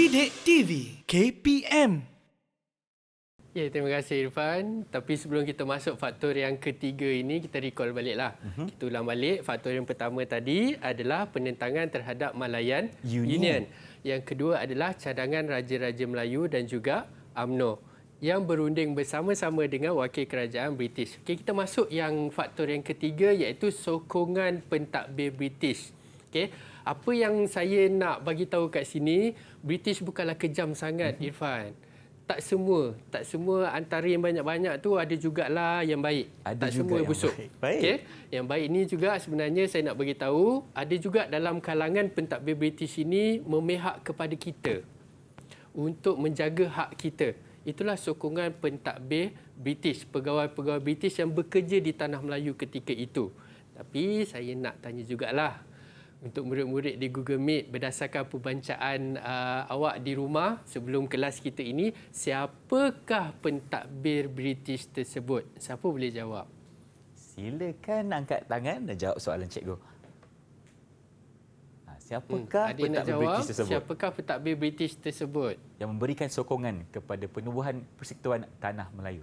Didik TV KPM. Ya, terima kasih Irfan. Tapi sebelum kita masuk faktor yang ketiga ini, kita recall baliklah. Kita ulang balik. Faktor yang pertama tadi adalah penentangan terhadap Malayan Union. Yang kedua adalah cadangan Raja-Raja Melayu dan juga UMNO yang berunding bersama-sama dengan wakil kerajaan British. Okey, kita masuk yang faktor yang ketiga iaitu sokongan pentadbir British. Okey, apa yang saya nak bagi tahu kat sini, British bukanlah kejam sangat Irfan. Tak semua antara yang banyak-banyak tu ada jugalah yang baik. Ada tak juga semua yang busuk. baik. Okey, yang baik ini juga sebenarnya saya nak bagi tahu ada juga dalam kalangan pentadbir British ini memihak kepada kita untuk menjaga hak kita. Itulah sokongan pentadbir British, pegawai-pegawai British yang bekerja di tanah Melayu ketika itu. Tapi saya nak tanya jugalah untuk murid-murid di Google Meet berdasarkan perbancaan awak di rumah sebelum kelas kita ini, siapakah pentadbir British tersebut? Siapa boleh jawab? Silakan angkat tangan dan jawab soalan cikgu. Siapakah Ada yang nak pentadbir jawab? British tersebut Siapakah pentadbir British tersebut? yang memberikan sokongan kepada penubuhan persekutuan tanah Melayu?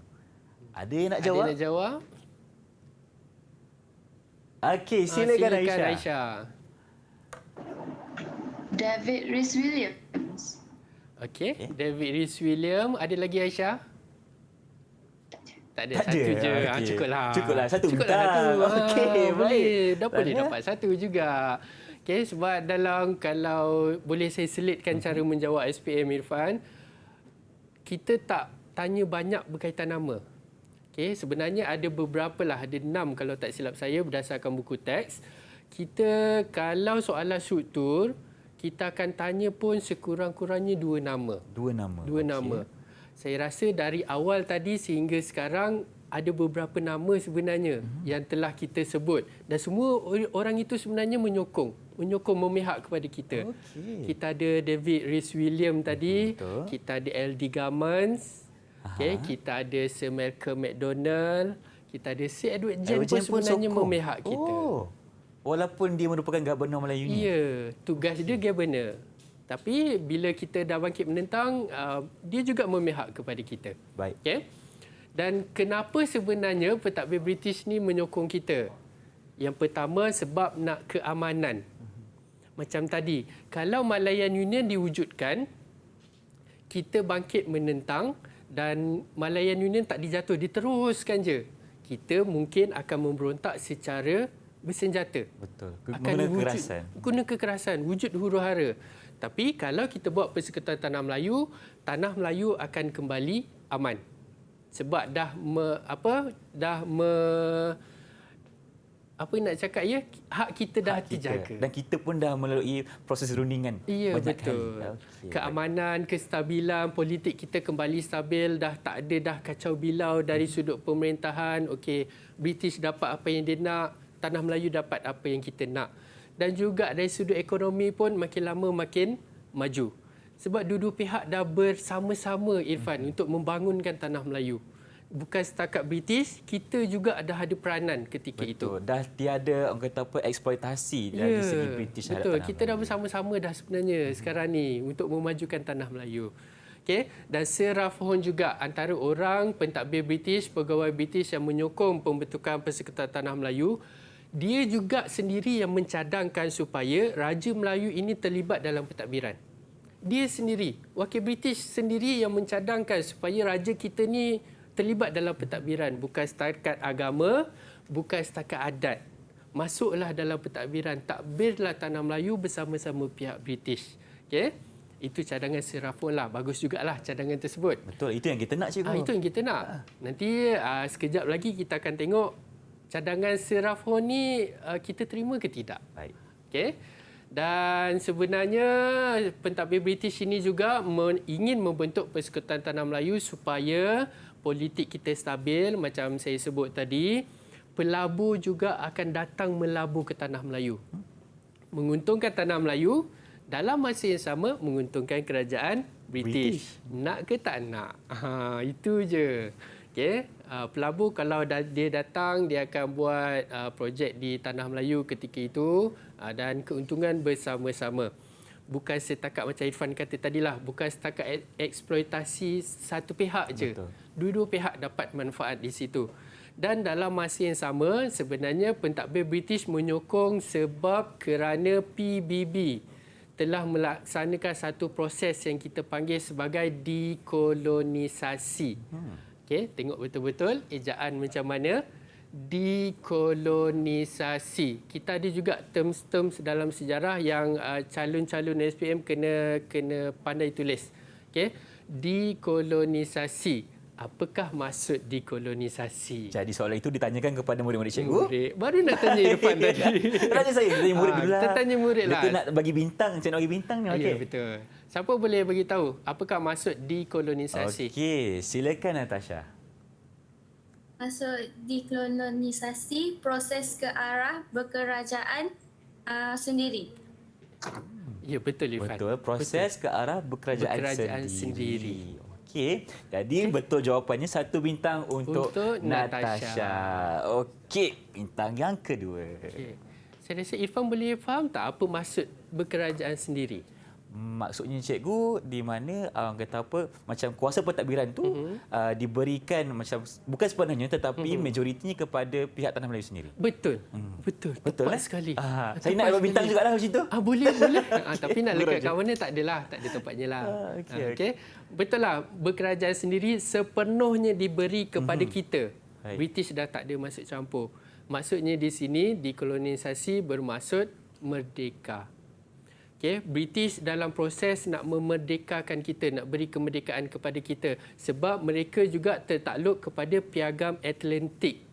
Ada yang nak jawab? Ada yang nak jawab? Okey, silakan Aisyah. Aisyah. David Rhys Williams. Okey, David Rhys Williams. Ada lagi Aisyah? Tak ada, Tak satu ada. je. Okey. Cukuplah. Cukuplah, satu Cukuplah bintang. satu. Okey, boleh. Dah baik. boleh dapat satu juga. Okey, sebab kalau boleh saya selitkan cara menjawab SPM Irfan, kita tak tanya banyak berkaitan nama. Okey, sebenarnya ada beberapa lah, ada 6 kalau tak silap saya berdasarkan buku teks. Kita kalau soalan struktur, kita akan tanya pun sekurang-kurangnya 2 nama. Dua nama. Dua nama. Saya rasa dari awal tadi sehingga sekarang ada beberapa nama sebenarnya yang telah kita sebut. Dan semua orang itu sebenarnya menyokong memihak kepada kita. Okey. Kita ada David Rhys Williams tadi, Betul. kita ada L.D. Gummans, kita ada Sir Malcolm MacDonald, kita ada Sir Edward James pun sebenarnya sokong. memihak kita. Oh. Walaupun dia merupakan Gubernur Melayu ni. Ya, tugas dia governor. Tapi bila kita dah bangkit menentang, dia juga memihak kepada kita. Baik. Okay? Dan kenapa sebenarnya pentadbir British ni menyokong kita? Yang pertama sebab nak keamanan. Macam tadi, kalau Malayan Union diwujudkan, kita bangkit menentang dan Malayan Union tak dijatuh, diteruskan je. Kita mungkin akan memberontak secara bersenjata. Betul. Guna kekerasan, wujud huru-hara. Tapi kalau kita buat persekutuan tanah Melayu akan kembali aman. Sebab hak kita dah terjaga. Dan kita pun dah melalui proses rundingan Ya, banyak betul. kali. Okey, Keamanan, kestabilan, politik kita kembali stabil, dah tak ada dah kacau bilau dari sudut pemerintahan. Okey, British dapat apa yang dia nak, tanah Melayu dapat apa yang kita nak. Dan juga dari sudut ekonomi pun makin lama makin maju. Sebab dua-dua pihak dah bersama-sama Irfan untuk membangunkan tanah Melayu. Bukan setakat British, kita juga dah ada peranan ketika itu. Betul. Dah tiada orang kata apa eksploitasi dari segi British terhadap betul. tanah Kita dah Melayu. bersama-sama dah sebenarnya sekarang ni untuk memajukan tanah Melayu. Okey, dan Sir Ralph Horne juga antara orang pentadbir British, pegawai British yang menyokong pembentukan Persekutuan Tanah Melayu. Dia juga sendiri yang mencadangkan supaya Raja Melayu ini terlibat dalam pentadbiran. Dia sendiri, wakil British sendiri yang mencadangkan supaya raja kita ni terlibat dalam pentadbiran. Bukan setakat agama, bukan setakat adat. Masuklah dalam pentadbiran, takbirlah tanah Melayu bersama-sama pihak British. Okey? Itu cadangan Sir Ralph Horne lah. Bagus jugalah cadangan tersebut. Betul, itu yang kita nak cikgu. Itu yang kita nak. Nanti sekejap lagi kita akan tengok cadangan Sir Ralph Horne ni kita terima ke tidak. Baik. Okey. Dan sebenarnya pentadbir British ini juga ingin membentuk Persekutuan Tanah Melayu supaya politik kita stabil macam saya sebut tadi. Pelabur juga akan datang melabur ke Tanah Melayu. Menguntungkan Tanah Melayu, dalam masa yang sama menguntungkan kerajaan British. Nak ke tak nak? Itu je. Okay. Pelabur kalau dia datang, dia akan buat projek di Tanah Melayu ketika itu dan keuntungan bersama-sama. bukan setakat macam Irfan kata tadilah, bukan setakat eksploitasi satu pihak je. Betul. Dua-dua pihak dapat manfaat di situ. Dan dalam masa yang sama, sebenarnya pentadbir British menyokong sebab kerana PBB telah melaksanakan satu proses yang kita panggil sebagai dekolonisasi. Okey, tengok betul-betul ejaan macam mana. Dekolonisasi. Kita ada juga terms-terms dalam sejarah yang calon-calon SPM kena pandai tulis. Okey, dekolonisasi. Apakah maksud dekolonisasi? Jadi soalan itu ditanyakan kepada murid-murid cikgu. Murid. Baru nak tanya Irfan tadi. Tanya saya, tanya murid dulu lah. Kita tanya murid lah. Kita nak bagi bintang, saya nak bagi bintang ni. Ya, Okey. betul. Siapa boleh bagi tahu apakah maksud dekolonisasi? Okey, silakan Natasha. Maksud dekolonisasi proses ke arah berkerajaan sendiri. Ya, betul Irfan. Betul, proses ke arah berkerajaan sendiri. Okey, jadi betul jawapannya, satu bintang untuk Natasha. Okey, bintang yang kedua. Okey. Saya rasa Irfan boleh faham tak apa maksud berkerajaan sendiri? Maksudnya cikgu, di mana orang kata apa, macam kuasa pentadbiran tu diberikan macam bukan sepenuhnya tetapi majoritinya kepada pihak Tanah Melayu sendiri. Betul. Betul. Tepat sekali. Saya nak dapat bintang jugalah macam tu. Boleh. Tapi nak lekat kat mana tak adalah, tak ada tempatnya lah. Okey. Betul lah, berkerajaan sendiri sepenuhnya diberi kepada kita. Baik. British dah tak ada masuk campur. Maksudnya di sini dekolonisasi bermaksud merdeka. Okay, British dalam proses nak memerdekakan kita, nak beri kemerdekaan kepada kita sebab mereka juga tertakluk kepada Piagam Atlantik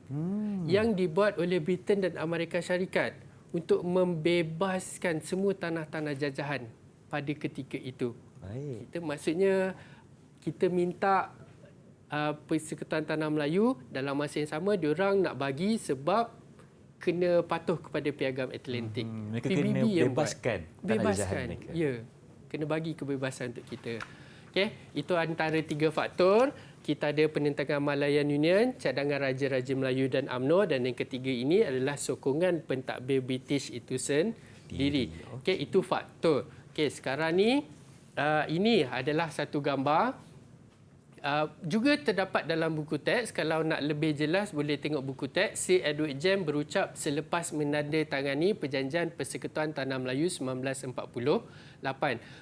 yang dibuat oleh Britain dan Amerika Syarikat untuk membebaskan semua tanah-tanah jajahan pada ketika itu. Baik. Kita maksudnya kita minta Persekutuan Tanah Melayu dalam masa yang sama diorang nak bagi sebab kena patuh kepada Piagam Atlantik. Mereka PBB kena yang bebaskan buat. tanah jajahan Bebaskan. mereka. Ya. Kena bagi kebebasan untuk kita. Okey, itu antara 3 faktor. Kita ada penentangan Malayan Union, cadangan Raja-Raja Melayu dan UMNO, dan yang ketiga ini adalah sokongan pentadbir British itu sendiri. Okey, itu faktor. Okey, sekarang ni ini adalah satu gambar. Juga terdapat dalam buku teks. Kalau nak lebih jelas boleh tengok buku teks. Sir Edward James berucap selepas menandatangani Perjanjian Persekutuan Tanah Melayu 1948.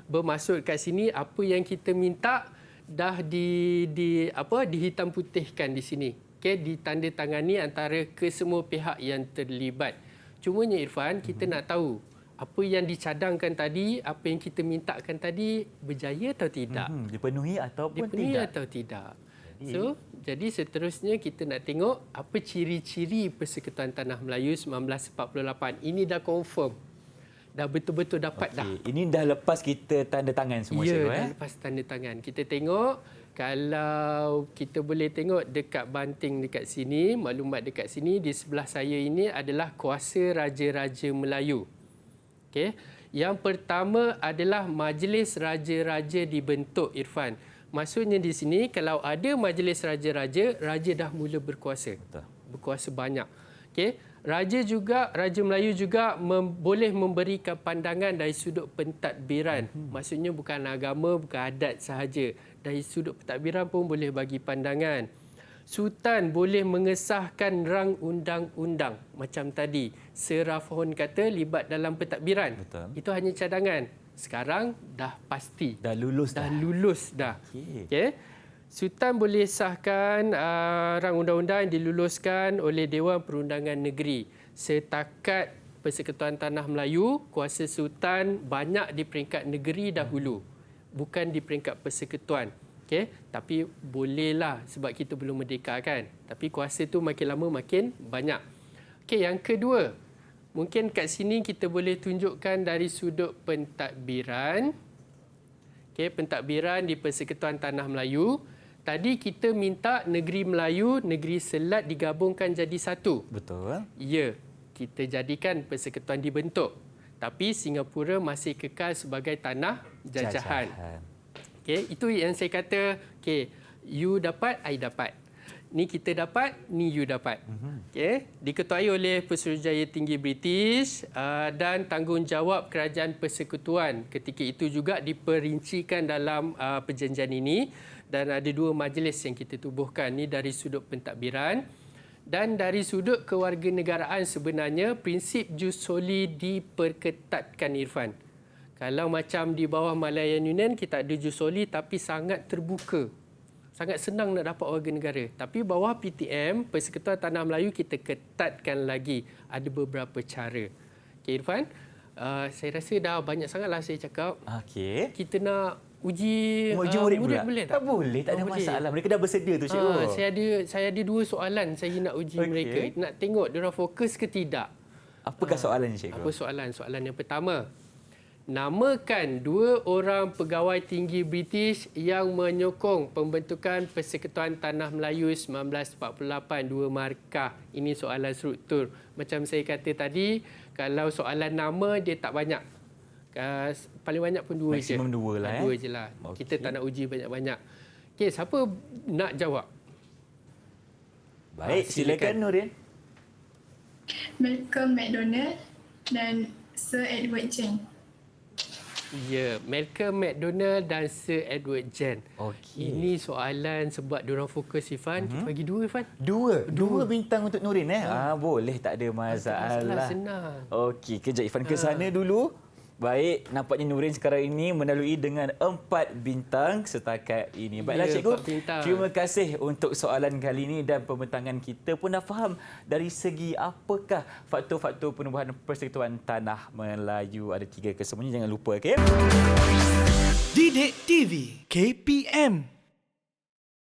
Bermaksud kat sini apa yang kita minta dah dihitam putihkan di sini. Okey, ditandatangani antara kesemua pihak yang terlibat. Cumanya Irfan, kita nak tahu apa yang dicadangkan tadi, apa yang kita mintakan tadi berjaya atau tidak? Dipenuhi ataupun Dipenuhi tidak. atau tidak? Jadi seterusnya kita nak tengok apa ciri-ciri Persekutuan Tanah Melayu 1948. Ini dah confirm. Dah betul-betul dapat dah. Ini dah lepas kita tanda tangan semua cikgu. Dah lepas tanda tangan. Kita tengok, kalau kita boleh tengok dekat banting dekat sini, maklumat dekat sini, di sebelah saya ini adalah kuasa Raja-Raja Melayu. Okey. Yang pertama adalah Majlis Raja-Raja dibentuk, Irfan. Maksudnya di sini kalau ada Majlis Raja-Raja, raja dah mula berkuasa. Betul. Berkuasa banyak. Okey. Raja Melayu juga boleh memberikan pandangan dari sudut pentadbiran. Maksudnya bukan agama, bukan adat sahaja. Dari sudut pentadbiran pun boleh bagi pandangan. Sultan boleh mengesahkan rang undang-undang. Macam tadi, Sir Ralph Horn kata libat dalam pentadbiran. Betul. Itu hanya cadangan. Sekarang dah pasti. Dah lulus Dah lulus dah. Okey. Okay. Sultan boleh sahkan rang undang-undang yang diluluskan oleh Dewan Perundangan Negeri. Setakat Persekutuan Tanah Melayu, kuasa Sultan banyak di peringkat negeri dahulu. Bukan di peringkat persekutuan. Okay? Tapi bolehlah sebab kita belum merdeka kan. Tapi kuasa tu makin lama makin banyak. Okay, yang kedua. Mungkin kat sini kita boleh tunjukkan dari sudut pentadbiran. Okay, pentadbiran di Persekutuan Tanah Melayu. Tadi kita minta negeri Melayu, negeri Selat digabungkan jadi satu. Betul. Ya, kita jadikan persekutuan dibentuk. Tapi Singapura masih kekal sebagai tanah jajahan. Okey, itu yang saya kata, okey, you dapat, I dapat. Ni kita dapat, ni you dapat. Okey, diketuai oleh Pesuruhjaya Tinggi British dan tanggungjawab Kerajaan Persekutuan ketika itu juga diperincikan dalam perjanjian ini, dan ada 2 majlis yang kita tubuhkan. Ni dari sudut pentadbiran dan dari sudut kewarganegaraan. Sebenarnya prinsip jus soli diperketatkan, Irfan. Kalau macam di bawah Malayan Union kita ada jus soli tapi sangat terbuka. Sangat senang nak dapat warga negara. Tapi bawah PTM, Persekutuan Tanah Melayu, kita ketatkan lagi. Ada beberapa cara. Okey, Irfan. Saya rasa dah banyak sangatlah saya cakap. Okey. Kita nak uji Murid pula? boleh tak? Boleh, tak ada masalah. Mereka dah bersedia tu, cikgu. Saya ada 2 soalan saya nak uji mereka. Nak tengok diorang fokus ke tidak. Apakah soalan, cikgu? Apa soalan? Soalan yang pertama. Namakan 2 orang pegawai tinggi British yang menyokong pembentukan Persekutuan Tanah Melayu 1948, 2 markah. Ini soalan struktur. Macam saya kata tadi, kalau soalan nama dia tak banyak. Paling banyak pun 2 je. Maksimum 2 lah. 2 je lah. Kita tak nak uji banyak-banyak. Okey, siapa nak jawab? Baik, silakan Nurin. Malcolm McDonald dan Sir Edward Chen. Ya, Malcolm McDonald dan Sir Edward Chen. Okey. Ini soalan sebab diorang fokus, Irfan. Kita bagi 2, Irfan. 2 bintang untuk Nurin. Boleh, tak ada masalah. Senang. Okey, kejap Irfan ke sana dulu. Baik, nampaknya Nurin sekarang ini melalui dengan 4 bintang setakat ini. Baiklah, Ya, cikgu. 4 bintang. Terima kasih untuk soalan kali ini dan pembentangan kita pun dah faham dari segi apakah faktor-faktor penubuhan Persekutuan Tanah Melayu. Ada 3 kesemuanya, jangan lupa, okey? Didik TV KPM